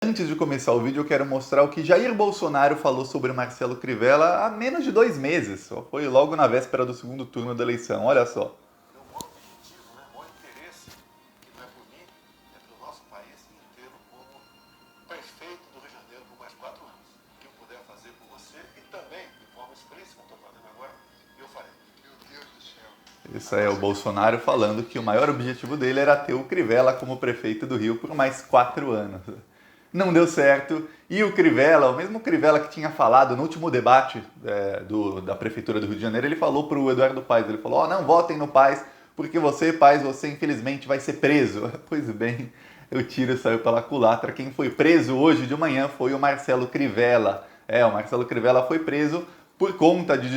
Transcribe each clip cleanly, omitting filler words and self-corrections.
Antes de começar o vídeo, eu quero mostrar o que Jair Bolsonaro falou sobre Marcelo Crivella há menos de 2 meses. Só foi logo na véspera do segundo turno da eleição. Olha só. Meu maior objetivo, o maior interesse, que não é por mim, é pelo nosso país inteiro, como prefeito do Rio de Janeiro por mais 4 anos. O que eu puder fazer por você e também, de forma explícita, como estou fazendo agora, eu farei. Meu Deus do céu. Isso aí é o Bolsonaro falando que o maior objetivo dele era ter o Crivella como prefeito do Rio por mais 4 anos. Não deu certo, e o Crivella, o mesmo Crivella que tinha falado no último debate da Prefeitura do Rio de Janeiro, ele falou para o Eduardo Paes, ele falou, não votem no Paes, porque você, Paes, você infelizmente vai ser preso. Pois bem, o tiro saiu pela culatra, quem foi preso hoje de manhã foi o Marcelo Crivella. O Marcelo Crivella foi preso por conta de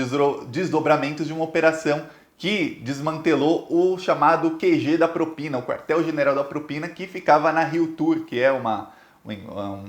desdobramentos de uma operação que desmantelou o chamado QG da propina, o quartel-general da propina, que ficava na Rio Tour, que é uma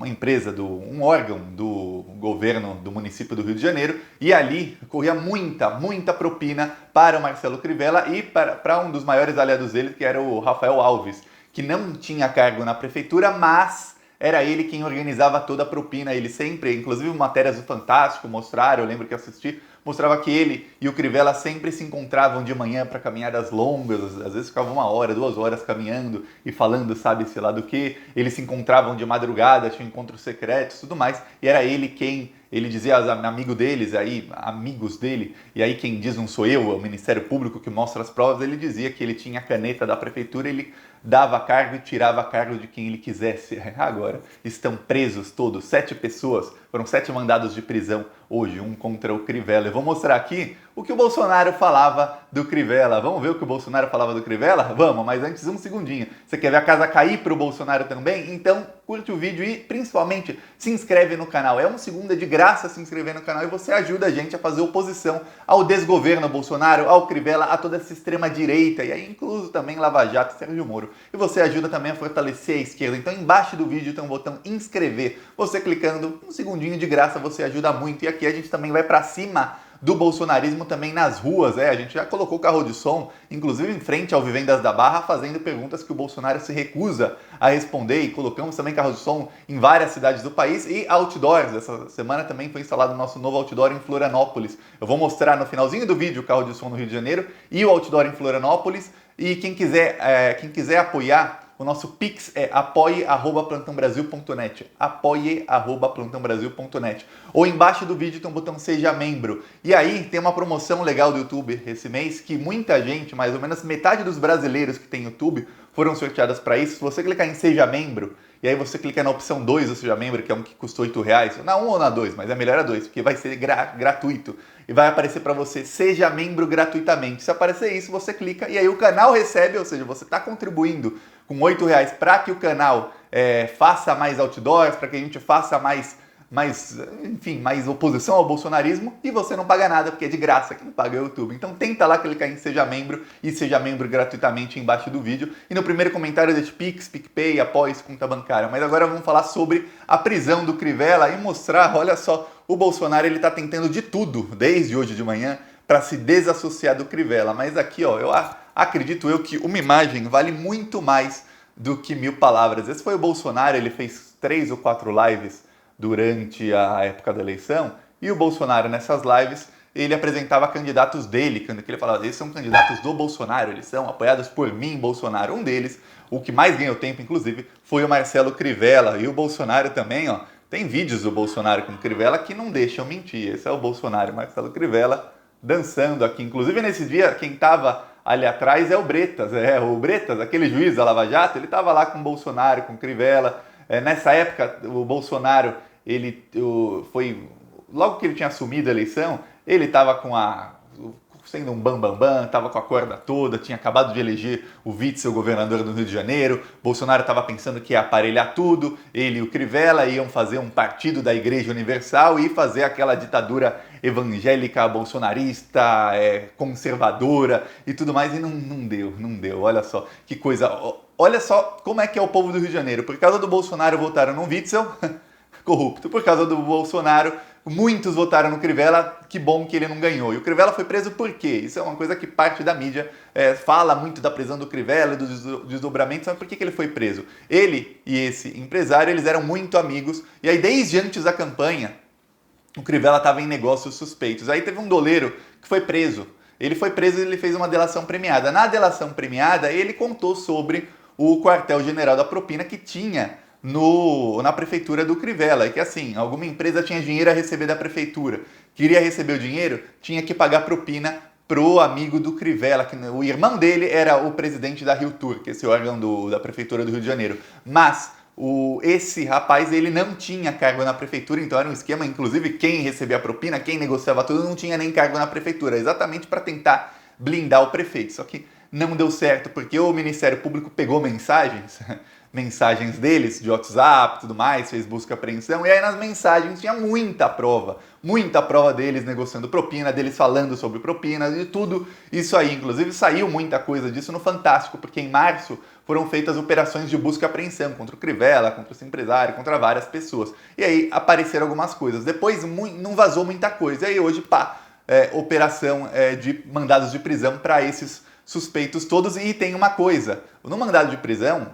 empresa, um órgão do governo do município do Rio de Janeiro, e ali corria muita propina para o Marcelo Crivella e para um dos maiores aliados dele, que era o Rafael Alves, que não tinha cargo na prefeitura, mas era ele quem organizava toda a propina. Ele sempre, inclusive matérias do Fantástico mostraram, eu lembro que assisti, mostrava que ele e o Crivella sempre se encontravam de manhã para caminhadas longas, às vezes ficavam 1 hora, 2 horas caminhando e falando sabe-se lá do que. Eles se encontravam de madrugada, tinham encontros secretos e tudo mais, e era ele quem, ele dizia aos amigos deles, amigos dele, e aí quem diz não sou eu, é o Ministério Público que mostra as provas, ele dizia que ele tinha a caneta da prefeitura, ele dava cargo e tirava cargo de quem ele quisesse. Agora estão presos todos, 7 pessoas, foram 7 mandados de prisão hoje, um contra o Crivella. Eu vou mostrar aqui o que o Bolsonaro falava do Crivella. Vamos ver o que o Bolsonaro falava do Crivella? Vamos, mas antes um segundinho. Você quer ver a casa cair para o Bolsonaro também? Então curte o vídeo e principalmente se inscreve no canal. É 1 segundo, é de graça se inscrever no canal e você ajuda a gente a fazer oposição ao desgoverno Bolsonaro, ao Crivella, a toda essa extrema direita e aí incluso também Lava Jato e Sérgio Moro. E você ajuda também a fortalecer a esquerda. Então embaixo do vídeo tem um botão inscrever. Você clicando, 1 segundinho de graça, você ajuda muito. E aqui a gente também vai para cima do bolsonarismo também nas ruas, a gente já colocou carro de som, inclusive em frente ao Vivendas da Barra, fazendo perguntas que o Bolsonaro se recusa a responder, e colocamos também carro de som em várias cidades do país e outdoors. Essa semana também foi instalado o nosso novo outdoor em Florianópolis. Eu vou mostrar no finalzinho do vídeo o carro de som no Rio de Janeiro e o outdoor em Florianópolis, e quem quiser apoiar, o nosso Pix é apoie@plantãobrasil.net, apoie@plantãobrasil.net. Ou embaixo do vídeo tem um botão Seja Membro. E aí tem uma promoção legal do YouTube esse mês, que muita gente, mais ou menos metade dos brasileiros que tem YouTube, foram sorteadas para isso. Se você clicar em Seja Membro, e aí você clica na opção 2 do Seja Membro, que é um que custou R$8, na 1 ou na 2, mas é melhor a 2, porque vai ser gratuito. E vai aparecer para você, seja membro gratuitamente. Se aparecer isso, você clica e aí o canal recebe, ou seja, você está contribuindo com R$8 para que o canal faça mais outdoors, para que a gente faça mais oposição ao bolsonarismo, e você não paga nada, porque é de graça, quem paga é o YouTube. Então tenta lá clicar em Seja Membro e seja membro gratuitamente embaixo do vídeo. E no primeiro comentário deixe Pix, PicPay, Apoie, conta bancária. Mas agora vamos falar sobre a prisão do Crivella e mostrar, olha só, o Bolsonaro ele está tentando de tudo, desde hoje de manhã, para se desassociar do Crivella. Mas aqui, ó, acredito eu que uma imagem vale muito mais do que 1000 palavras. Esse foi o Bolsonaro, ele fez 3 ou 4 lives durante a época da eleição, e o Bolsonaro nessas lives, ele apresentava candidatos dele, que ele falava, esses são candidatos do Bolsonaro, eles são apoiados por mim, Bolsonaro. Um deles, o que mais ganhou tempo, inclusive, foi o Marcelo Crivella, e o Bolsonaro também, ó, tem vídeos do Bolsonaro com o Crivella que não deixam mentir. Esse é o Bolsonaro, Marcelo Crivella, dançando aqui. Inclusive, nesse dia, quem estava ali atrás é o Bretas. O Bretas, aquele juiz da Lava Jato, ele estava lá com o Bolsonaro, com o Crivella. Nessa época, o Bolsonaro, logo que ele tinha assumido a eleição, ele estava sendo um bambambam, estava com a corda toda, tinha acabado de eleger o vice-governador do Rio de Janeiro, Bolsonaro estava pensando que ia aparelhar tudo, ele e o Crivella iam fazer um partido da Igreja Universal e fazer aquela ditadura evangélica, bolsonarista, conservadora e tudo mais, e não deu, olha só, que coisa, olha só como é que é o povo do Rio de Janeiro. Por causa do Bolsonaro votaram no Witzel, corrupto. Por causa do Bolsonaro, muitos votaram no Crivella, que bom que ele não ganhou. E o Crivella foi preso por quê? Isso é uma coisa que parte da mídia fala muito da prisão do Crivella, dos desdobramentos, mas por que ele foi preso? Ele e esse empresário, eles eram muito amigos, e aí desde antes da campanha, o Crivella estava em negócios suspeitos. Aí teve um doleiro que foi preso. Ele foi preso e ele fez uma delação premiada. Na delação premiada, ele contou sobre o quartel-general da propina que tinha na prefeitura do Crivella. E que assim, alguma empresa tinha dinheiro a receber da prefeitura. Queria receber o dinheiro, tinha que pagar propina pro amigo do Crivella, que o irmão dele era o presidente da Rio Tour, que é esse órgão da prefeitura do Rio de Janeiro. Mas esse rapaz, ele não tinha cargo na prefeitura, então era um esquema, inclusive quem recebia a propina, quem negociava tudo, não tinha nem cargo na prefeitura, exatamente para tentar blindar o prefeito. Só que não deu certo, porque o Ministério Público pegou mensagens deles, de WhatsApp e tudo mais, fez busca e apreensão, e aí nas mensagens tinha muita prova deles negociando propina, deles falando sobre propina, de tudo isso aí. Inclusive saiu muita coisa disso no Fantástico, porque em março foram feitas operações de busca e apreensão contra o Crivella, contra esse empresário, contra várias pessoas. E aí apareceram algumas coisas. Depois não vazou muita coisa. E aí hoje, operação de mandados de prisão para esses suspeitos todos. E tem uma coisa, no mandado de prisão,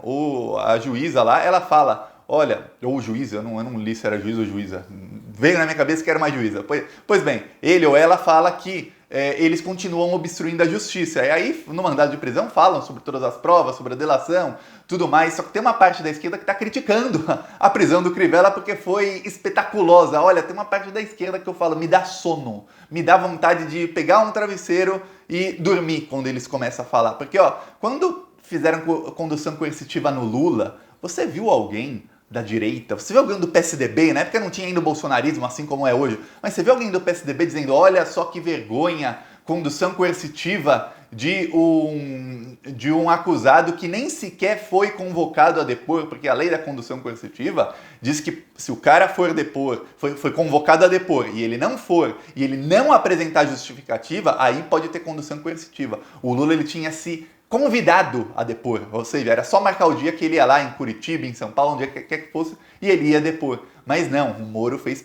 a juíza lá, ela fala, olha, ou o juiz, eu não li se era juiz ou juíza, veio na minha cabeça que era uma juíza. Pois bem, ele ou ela fala que eles continuam obstruindo a justiça. E aí, no mandado de prisão, falam sobre todas as provas, sobre a delação, tudo mais. Só que tem uma parte da esquerda que está criticando a prisão do Crivella porque foi espetaculosa. Olha, tem uma parte da esquerda que eu falo, me dá sono, me dá vontade de pegar um travesseiro e dormir quando eles começam a falar. Porque, quando fizeram condução coercitiva no Lula, você viu alguém da direita, você vê alguém do PSDB, na época não tinha ainda o bolsonarismo assim como é hoje, mas você vê alguém do PSDB dizendo, olha só que vergonha, condução coercitiva de um acusado que nem sequer foi convocado a depor, porque a lei da condução coercitiva diz que se o cara for depor, foi convocado a depor e ele não for, e ele não apresentar justificativa, aí pode ter condução coercitiva. O Lula, ele tinha se convidado a depor, ou seja, era só marcar o dia que ele ia lá em Curitiba, em São Paulo, onde quer que fosse, e ele ia depor. Mas não, o Moro fez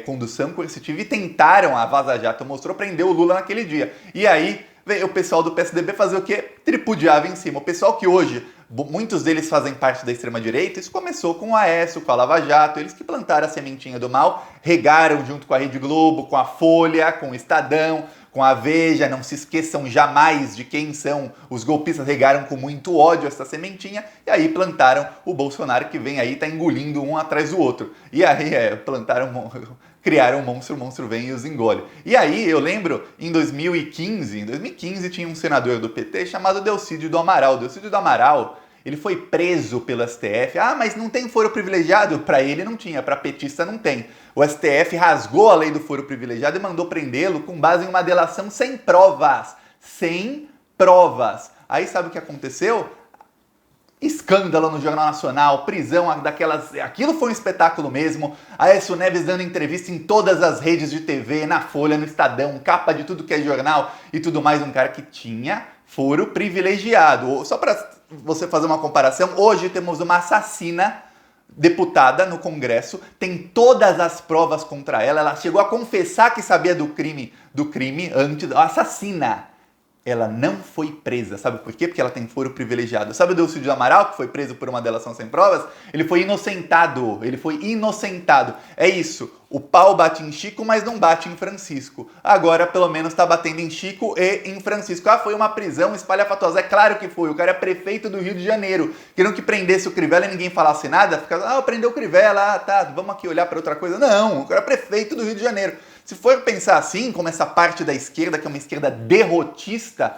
condução coercitiva e tentaram, a Vaza Jato mostrou, prender o Lula naquele dia. E aí veio o pessoal do PSDB fazer o quê? Tripudiava em cima. O pessoal que hoje, muitos deles fazem parte da extrema-direita, isso começou com o Aécio, com a Lava Jato, eles que plantaram a sementinha do mal, regaram junto com a Rede Globo, com a Folha, com o Estadão, com a Veja, não se esqueçam jamais de quem são os golpistas, regaram com muito ódio essa sementinha, e aí plantaram o Bolsonaro que vem aí, tá engolindo um atrás do outro. E aí criaram um monstro, o monstro vem e os engole. E aí eu lembro, em 2015 tinha um senador do PT chamado Delcídio do Amaral. Delcídio do Amaral, ele foi preso pelo STF. Ah, mas não tem foro privilegiado? Para ele não tinha, para petista não tem. O STF rasgou a lei do foro privilegiado e mandou prendê-lo com base em uma delação sem provas. Sem provas. Aí sabe o que aconteceu? Escândalo no Jornal Nacional, prisão daquelas... Aquilo foi um espetáculo mesmo. Aécio Neves dando entrevista em todas as redes de TV, na Folha, no Estadão, capa de tudo que é jornal e tudo mais. Um cara que tinha foro privilegiado. Só para você fazer uma comparação, hoje temos uma assassina deputada no Congresso, tem todas as provas contra ela, ela chegou a confessar que sabia do crime antes, assassina. Ela não foi presa, sabe por quê? Porque ela tem foro privilegiado. Sabe o Delcídio Amaral, que foi preso por uma delação sem provas? Ele foi inocentado, É isso, o pau bate em Chico, mas não bate em Francisco. Agora, pelo menos, está batendo em Chico e em Francisco. Ah, foi uma prisão espalhafatosa. É claro que foi, o cara é prefeito do Rio de Janeiro. Queriam que prendesse o Crivella e ninguém falasse nada, ficava, prendeu o Crivella, tá, vamos aqui olhar para outra coisa. Não, o cara é prefeito do Rio de Janeiro. Se for pensar assim, como essa parte da esquerda, que é uma esquerda derrotista,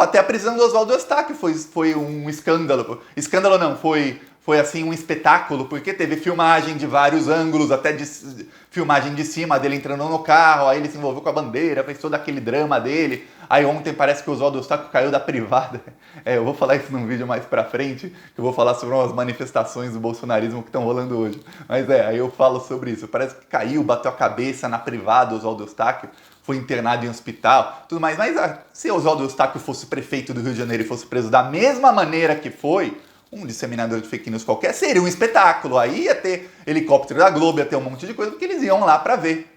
até a prisão do Oswaldo Eustáquio foi um escândalo. Escândalo não, foi assim um espetáculo, porque teve filmagem de vários ângulos, até filmagem de cima dele entrando no carro, aí ele se envolveu com a bandeira, fez todo aquele drama dele. Aí ontem parece que o Oswaldo Eustáquio caiu da privada. Eu vou falar isso num vídeo mais pra frente, que eu vou falar sobre umas manifestações do bolsonarismo que estão rolando hoje. Mas aí eu falo sobre isso. Parece que caiu, bateu a cabeça na privada, o Oswaldo Eustáquio, foi internado em hospital, tudo mais. Mas se o Oswaldo Eustáquio fosse prefeito do Rio de Janeiro e fosse preso da mesma maneira que foi, um disseminador de fake news qualquer, seria um espetáculo. Aí ia ter helicóptero da Globo, ia ter um monte de coisa, porque eles iam lá para ver.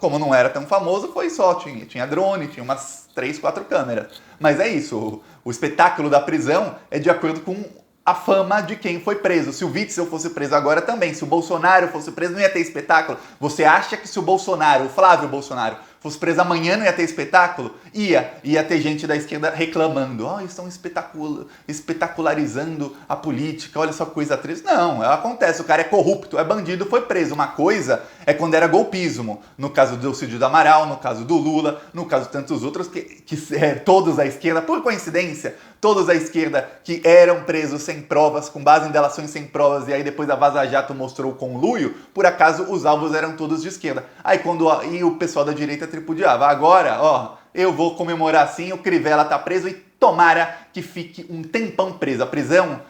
Como não era tão famoso, foi só, tinha drone, tinha umas 3, 4 câmeras. Mas é isso, o espetáculo da prisão é de acordo com a fama de quem foi preso. Se o Witzel fosse preso agora também, se o Bolsonaro fosse preso, não ia ter espetáculo. Você acha que se o Bolsonaro, o Flávio Bolsonaro, fosse preso amanhã, não ia ter espetáculo? Ia ter gente da esquerda reclamando. Estão espetacularizando a política, olha só que coisa triste. Não, acontece, o cara é corrupto, é bandido, foi preso. Uma coisa é quando era golpismo. No caso do Cid do Amaral, no caso do Lula, no caso de tantos outros, que todos à esquerda, por coincidência, todos à esquerda que eram presos sem provas, com base em delações sem provas, e aí depois a Vaza Jato mostrou o conluio, por acaso os alvos eram todos de esquerda. Aí e o pessoal da direita tripudiava. Agora, eu vou comemorar assim, o Crivella tá preso e tomara que fique um tempão preso. A prisão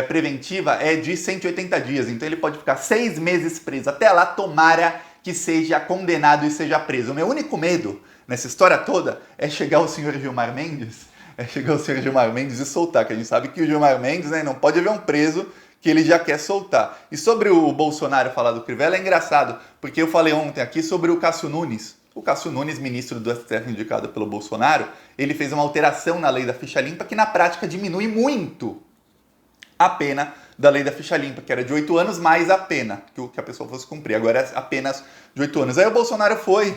preventiva é de 180 dias, então ele pode ficar 6 meses preso. Até lá, tomara que seja condenado e seja preso. O meu único medo nessa história toda é chegar o senhor Gilmar Mendes, e soltar, que a gente sabe que o Gilmar Mendes, né, não pode haver um preso que ele já quer soltar. E sobre o Bolsonaro falar do Crivella, é engraçado, porque eu falei ontem aqui sobre o Cássio Nunes. O Cássio Nunes, ministro do STF indicado pelo Bolsonaro, ele fez uma alteração na lei da ficha limpa que na prática diminui muito a pena da lei da ficha limpa, que era de 8 anos mais a pena que a pessoa fosse cumprir. Agora é apenas de 8 anos. Aí o Bolsonaro foi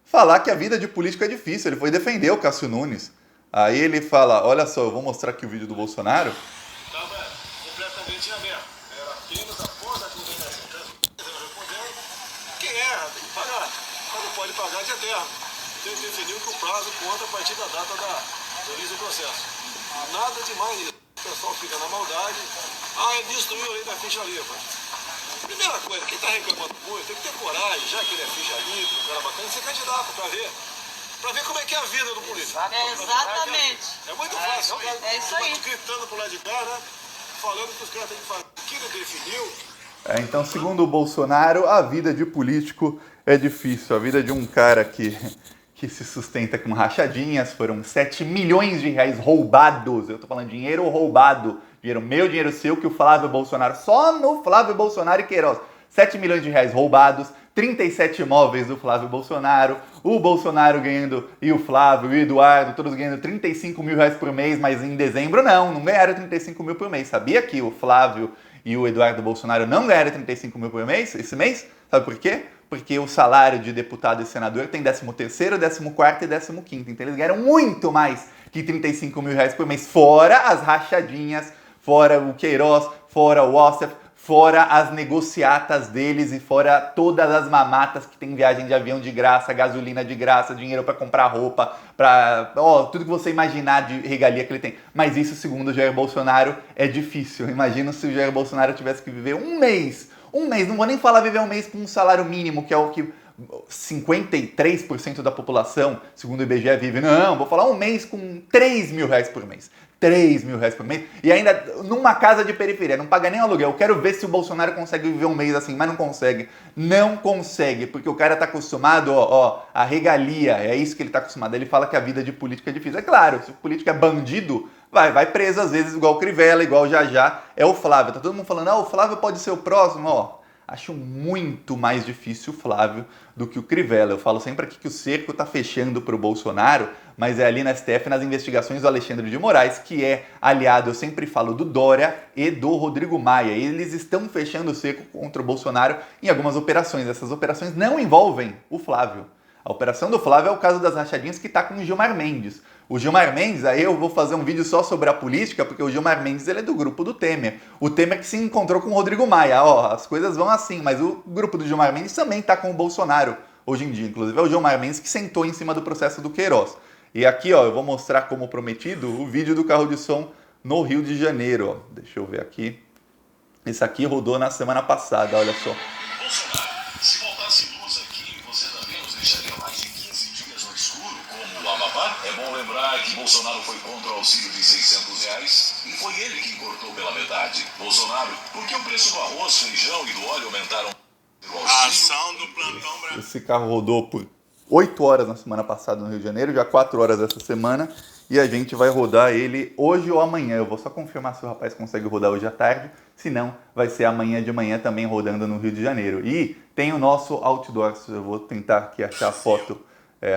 falar que a vida de político é difícil, ele foi defender o Cássio Nunes. Aí ele fala, olha só, eu vou mostrar aqui o vídeo do Bolsonaro. Estava completamente aberto. Era apenas após a condenação. Quem erra tem que pagar. Mas não pode pagar de eterno. Então ele definiu que o prazo conta a partir da data do início do processo. Nada demais nisso. O pessoal fica na maldade. Ele destruiu a lei da ficha limpa. Primeira coisa, quem está reclamando muito tem que ter coragem, já que ele é ficha limpa, um cara bacana, ser candidato para ver como é que é a vida do político. Exatamente. É muito fácil. É isso aí. Gritando pro lado de cá, né? Falando que os caras têm que fazer o que ele definiu. Então, segundo o Bolsonaro, a vida de político é difícil. A vida de um cara que se sustenta com rachadinhas, foram 7 milhões de reais roubados. Eu tô falando dinheiro roubado. Dinheiro meu, dinheiro seu, que o Flávio Bolsonaro, só no Flávio Bolsonaro e Queiroz, 7 milhões de reais roubados, 37 imóveis do Flávio Bolsonaro, o Bolsonaro ganhando, e o Flávio, e o Eduardo, todos ganhando 35 mil reais por mês, mas em dezembro não ganharam 35 mil por mês. Sabia que o Flávio e o Eduardo Bolsonaro não ganharam 35 mil por mês esse mês? Sabe por quê? Porque o salário de deputado e senador tem 13º, 14º e 15º. Então eles ganharam muito mais que 35 mil reais por mês, fora as rachadinhas, fora o Queiroz, fora o Ossef, fora as negociatas deles e fora todas as mamatas que tem viagem de avião de graça, gasolina de graça, dinheiro para comprar roupa, tudo que você imaginar de regalia que ele tem. Mas isso, segundo o Jair Bolsonaro, é difícil. Imagina se o Jair Bolsonaro tivesse que viver um mês, não vou nem falar viver um mês com um salário mínimo, que é o que 53% da população, segundo o IBGE, vive. Não, vou falar um mês com 3 mil reais por mês. 3 mil reais por mês, e ainda numa casa de periferia, não paga nem aluguel. Eu quero ver se o Bolsonaro consegue viver um mês assim, mas não consegue. Não consegue, porque o cara tá acostumado, a regalia, é isso que ele tá acostumado. Ele fala que a vida de político é difícil. É claro, se o político é bandido, vai preso às vezes, igual o Crivella, igual o Jajá, é o Flávio. Tá todo mundo falando, o Flávio pode ser o próximo, Acho muito mais difícil o Flávio do que o Crivella. Eu falo sempre aqui que o cerco está fechando para o Bolsonaro, mas é ali na STF, nas investigações do Alexandre de Moraes, que é aliado, eu sempre falo, do Dória e do Rodrigo Maia. Eles estão fechando o cerco contra o Bolsonaro em algumas operações. Essas operações não envolvem o Flávio. A operação do Flávio é o caso das rachadinhas que está com o Gilmar Mendes. O Gilmar Mendes, aí eu vou fazer um vídeo só sobre a política, porque o Gilmar Mendes ele é do grupo do Temer. O Temer que se encontrou com o Rodrigo Maia. As coisas vão assim, mas o grupo do Gilmar Mendes também está com o Bolsonaro hoje em dia. Inclusive é o Gilmar Mendes que sentou em cima do processo do Queiroz. E aqui, eu vou mostrar como prometido o vídeo do carro de som no Rio de Janeiro. Deixa eu ver aqui. Esse aqui rodou na semana passada, olha só. Bolsonaro, se voltasse luz aqui, você também nos deixaria mais de 15 dias no escuro, como o Amapá? É bom lembrar que Bolsonaro foi contra o auxílio de R$600 e foi ele quem cortou pela metade. Bolsonaro, por que o preço do arroz, feijão e do óleo aumentaram? A ação do plantão Brasil. Esse carro rodou por 8 horas na semana passada no Rio de Janeiro, já 4 horas essa semana, e a gente vai rodar ele hoje ou amanhã. Eu vou só confirmar se o rapaz consegue rodar hoje à tarde, se não, vai ser amanhã de manhã também rodando no Rio de Janeiro. E tem o nosso outdoor, eu vou tentar aqui achar a foto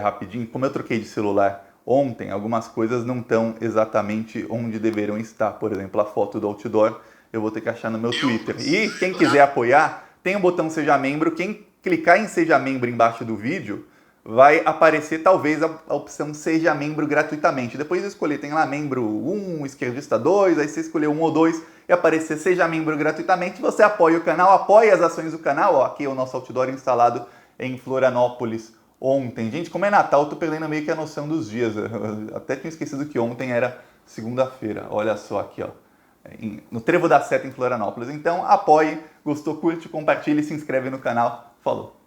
rapidinho. Como eu troquei de celular ontem, algumas coisas não estão exatamente onde deveriam estar. Por exemplo, a foto do outdoor eu vou ter que achar no meu Twitter. E quem quiser apoiar, tem o botão Seja Membro. Quem clicar em Seja Membro embaixo do vídeo, vai aparecer talvez a opção Seja Membro gratuitamente. Depois de escolher, tem lá Membro 1, Esquerdista 2, aí você escolher 1 ou 2 e aparecer Seja Membro gratuitamente. Você apoia o canal, apoia as ações do canal. Ó, aqui é o nosso outdoor instalado em Florianópolis ontem. Gente, como é Natal, eu tô perdendo meio que a noção dos dias. Eu até tinha esquecido que ontem era segunda-feira. Olha só aqui, ó. No Trevo da Seta em Florianópolis. Então apoie, gostou, curte, compartilhe e se inscreve no canal. Falou!